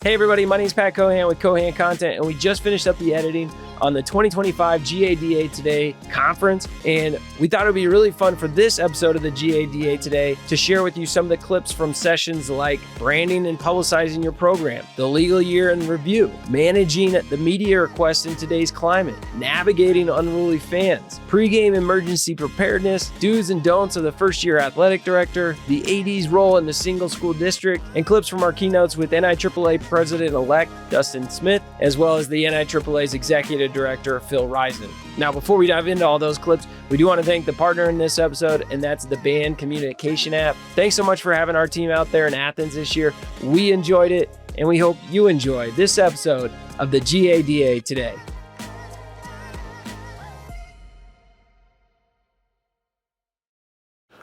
Hey everybody, my name is Pat Cohan with Cohan Content, and we just finished up the editing on the 2025 GADA Today Conference, and we thought it would be really fun for this episode of the GADA Today to share with you some of the clips from sessions like branding and publicizing your program, the legal year in review, managing the media requests in today's climate, navigating unruly fans, pregame emergency preparedness, do's and don'ts of the first-year athletic director, the AD's role in the single school district, and clips from our keynotes with NIAAA President-elect Dustin Smith, as well as the NIAAA's Executive Director, Phil Reisman. Now, before we dive into all those clips, we do want to thank the partner in this episode, and that's the Band Communication app. Thanks so much for having our team out there in Athens this year. We enjoyed it, and we hope you enjoy this episode of the GADA Today.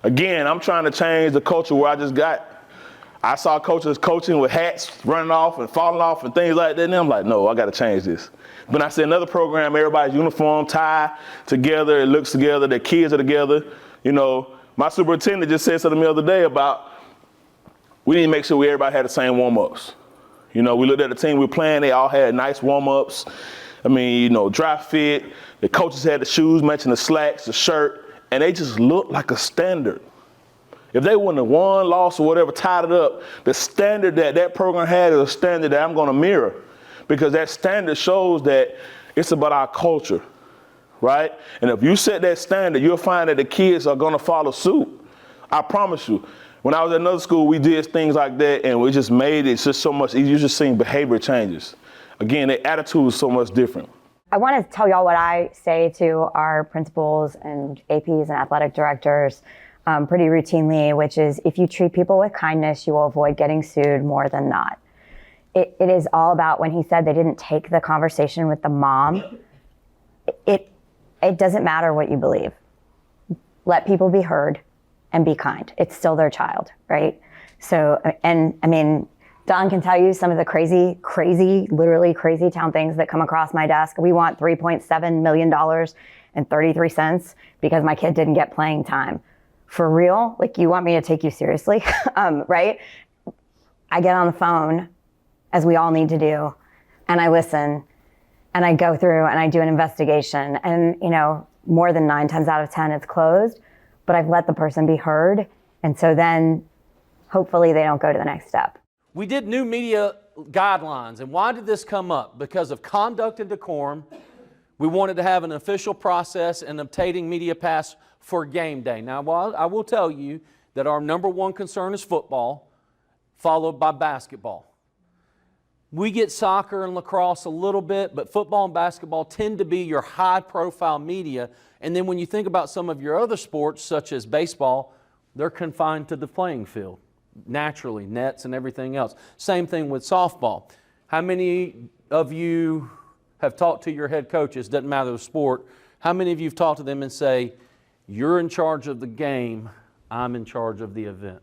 Again, I'm trying to change the culture where I saw coaches coaching with hats running off and falling off and things like that, and I'm like, no, I got to change this. But I see another program, everybody's uniform, tie together, it looks together, their kids are together. You know, my superintendent just said something the other day about we need to make sure everybody had the same warm-ups. You know, we looked at the team we were playing, they all had nice warm-ups. I mean, you know, dry fit, the coaches had the shoes matching the slacks, the shirt, and they just looked like a standard. If they wouldn't have won, lost, or whatever, tied it up, the standard that program had is a standard that I'm going to mirror, because that standard shows that it's about our culture, right? And if you set that standard, you'll find that the kids are going to follow suit. I promise you. When I was at another school, we did things like that, and we just made it just so much easier. You're just seeing behavior changes. Again, their attitude is so much different. I want to tell y'all what I say to our principals and APs and athletic directors pretty routinely, which is if you treat people with kindness, you will avoid getting sued more than not. It is all about when he said they didn't take the conversation with the mom. It doesn't matter what you believe. Let people be heard and be kind. It's still their child, right? So, and I mean, Don can tell you some of the crazy, literally crazy town things that come across my desk. We want $3.7 million and 33 cents because my kid didn't get playing time. For real? Like, you want me to take you seriously? Right? I get on the phone, as we all need to do, and I listen, and I go through and I do an investigation, and, you know, more than 9 times out of 10 it's closed, but I've let the person be heard, and so then hopefully they don't go to the next step. We did new media guidelines, and why did this come up? Because of conduct and decorum. We wanted to have an official process in obtaining media pass for game day. Now, I will tell you that our number one concern is football, followed by basketball. We get soccer and lacrosse a little bit, but football and basketball tend to be your high-profile media. And then when you think about some of your other sports, such as baseball, they're confined to the playing field, naturally, nets and everything else. Same thing with softball. How many of you have talked to your head coaches, doesn't matter the sport, how many of you have talked to them and say, you're in charge of the game, I'm in charge of the event?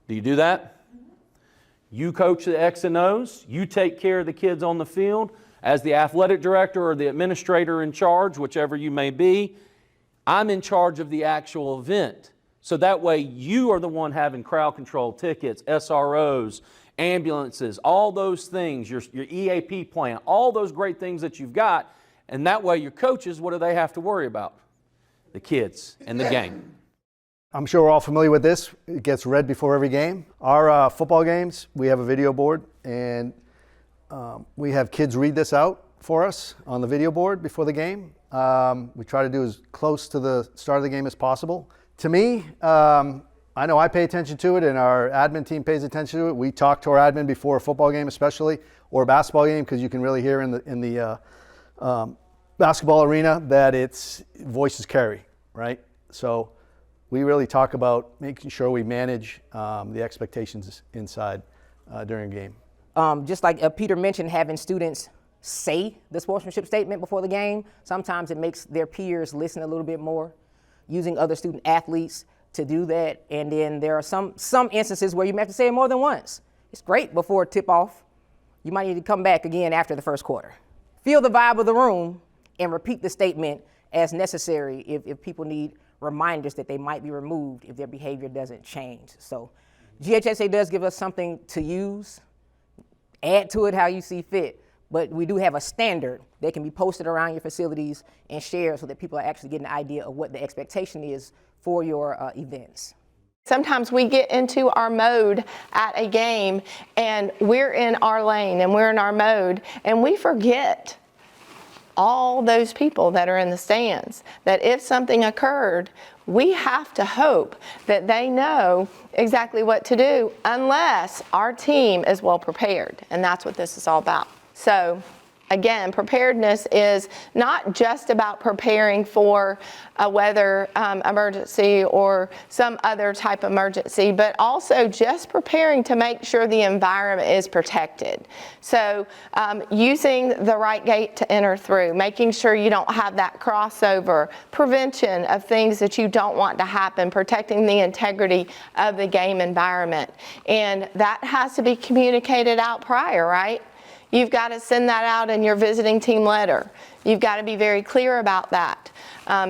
Do you do that? You coach the X and O's, you take care of the kids on the field. As the athletic director or the administrator in charge, whichever you may be, I'm in charge of the actual event. So that way you are the one having crowd control, tickets, SROs, ambulances, all those things, your EAP plan, all those great things that you've got. And that way your coaches, what do they have to worry about? The kids and the game. I'm sure we're all familiar with this. It gets read before every game. Our football games, we have a video board, and we have kids read this out for us on the video board before the game. We try to do as close to the start of the game as possible. To me, I know I pay attention to it, and our admin team pays attention to it. We talk to our admin before a football game especially, or a basketball game, because you can really hear in the basketball arena that it's voices carry, right? So we really talk about making sure we manage the expectations inside during a game. Just like Peter mentioned, having students say the sportsmanship statement before the game, sometimes it makes their peers listen a little bit more, using other student athletes to do that. And then there are some instances where you may have to say it more than once. It's great before tip-off. You might need to come back again after the first quarter. Feel the vibe of the room and repeat the statement as necessary if people need reminders that they might be removed if their behavior doesn't change. So GHSA does give us something to use add to it how you see fit. But we do have a standard that can be posted around your facilities and shared so that people are actually getting an idea of what the expectation is for your events. Sometimes we get into our mode at a game and we're in our lane and we're in our mode and we forget all those people that are in the stands, that if something occurred, we have to hope that they know exactly what to do unless our team is well prepared. And that's what this is all about. So again, preparedness is not just about preparing for a weather emergency or some other type of emergency, but also just preparing to make sure the environment is protected. So using the right gate to enter through, making sure you don't have that crossover, prevention of things that you don't want to happen, protecting the integrity of the game environment. And that has to be communicated out prior, right? You've got to send that out in your visiting team letter. You've got to be very clear about that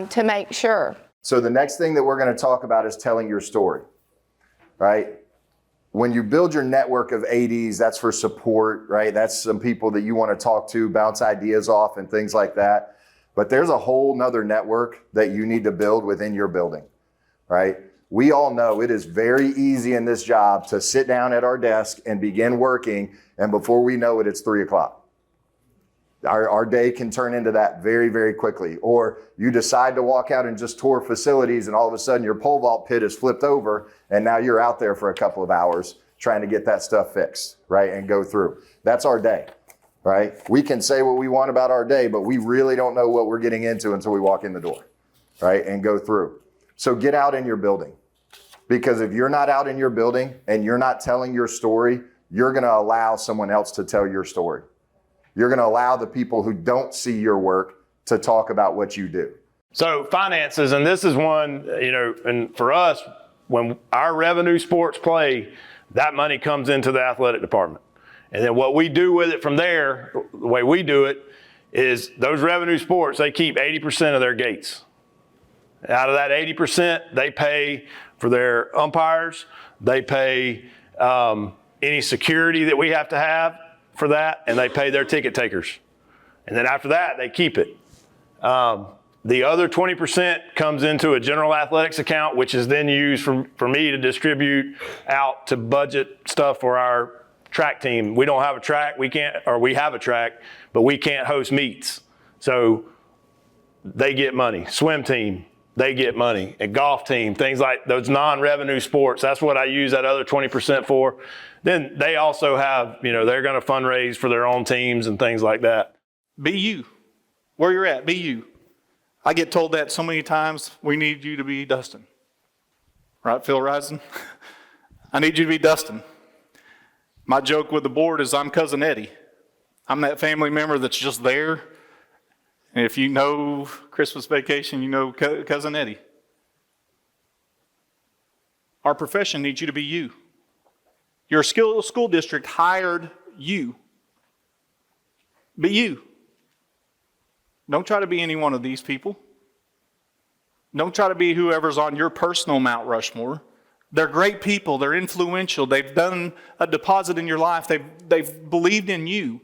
to make sure. So the next thing that we're going to talk about is telling your story, right? When you build your network of ADs, that's for support, right? That's some people that you want to talk to, bounce ideas off and things like that. But there's a whole nother network that you need to build within your building, right? We all know it is very easy in this job to sit down at our desk and begin working, and before we know it, it's 3 o'clock. Our day can turn into that very, very quickly. Or you decide to walk out and just tour facilities, and all of a sudden your pole vault pit is flipped over, and now you're out there for a couple of hours trying to get that stuff fixed, right, and go through. That's our day, right? We can say what we want about our day, but we really don't know what we're getting into until we walk in the door, right, and go through. So get out in your building, because if you're not out in your building and you're not telling your story, you're going to allow someone else to tell your story. You're going to allow the people who don't see your work to talk about what you do. So finances, and this is one, and for us, when our revenue sports play, that money comes into the athletic department. And then what we do with it from there, the way we do it, is those revenue sports, they keep 80% of their gates. Out of that 80%, they pay for their umpires, they pay any security that we have to have for that, and they pay their ticket takers. And then after that, they keep it. The other 20% comes into a general athletics account, which is then used for me to distribute out to budget stuff for our track team. We don't have a track, we have a track, but we can't host meets. So they get money. Swim team, they get money. A golf team, things like those non-revenue sports, that's what I use that other 20% for. Then they also have, they're going to fundraise for their own teams and things like that. Be you. Where you're at, be you. I get told that so many times, we need you to be Dustin. Right, Phil Rising? I need you to be Dustin. My joke with the board is I'm Cousin Eddie. I'm that family member that's just there. And if you know Christmas Vacation, you know Cousin Eddie. Our profession needs you to be you. Your school district hired you. Be you. Don't try to be any one of these people. Don't try to be whoever's on your personal Mount Rushmore. They're great people. They're influential. They've done a deposit in your life. They've believed in you.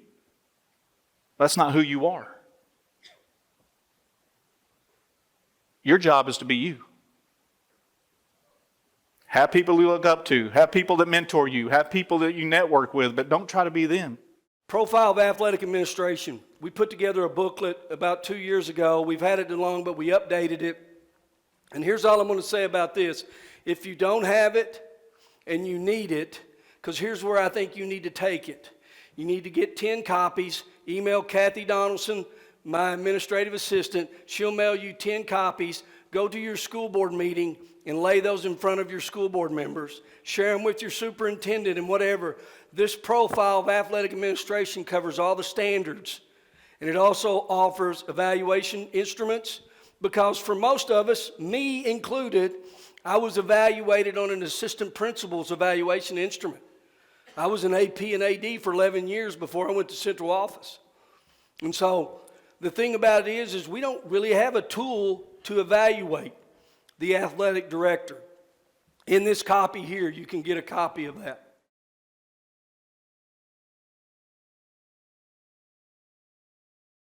That's not who you are. Your job is to be you. Have people you look up to. Have people that mentor you. Have people that you network with, but don't try to be them. Profile of Athletic Administration. We put together a booklet about 2 years ago. We've had it too long, but we updated it. And here's all I'm going to say about this. If you don't have it and you need it, because here's where I think you need to take it. You need to get 10 copies. Email Kathy Donaldson, my administrative assistant. She'll mail you 10 copies. Go to your school board meeting and lay those in front of your school board members. Share them with your superintendent and whatever. This profile of athletic administration covers all the standards. And it also offers evaluation instruments, because for most of us, me included, I was evaluated on an assistant principal's evaluation instrument. I was an AP and AD for 11 years before I went to central office. And so the thing about it is we don't really have a tool to evaluate the athletic director. In this copy here, you can get a copy of that.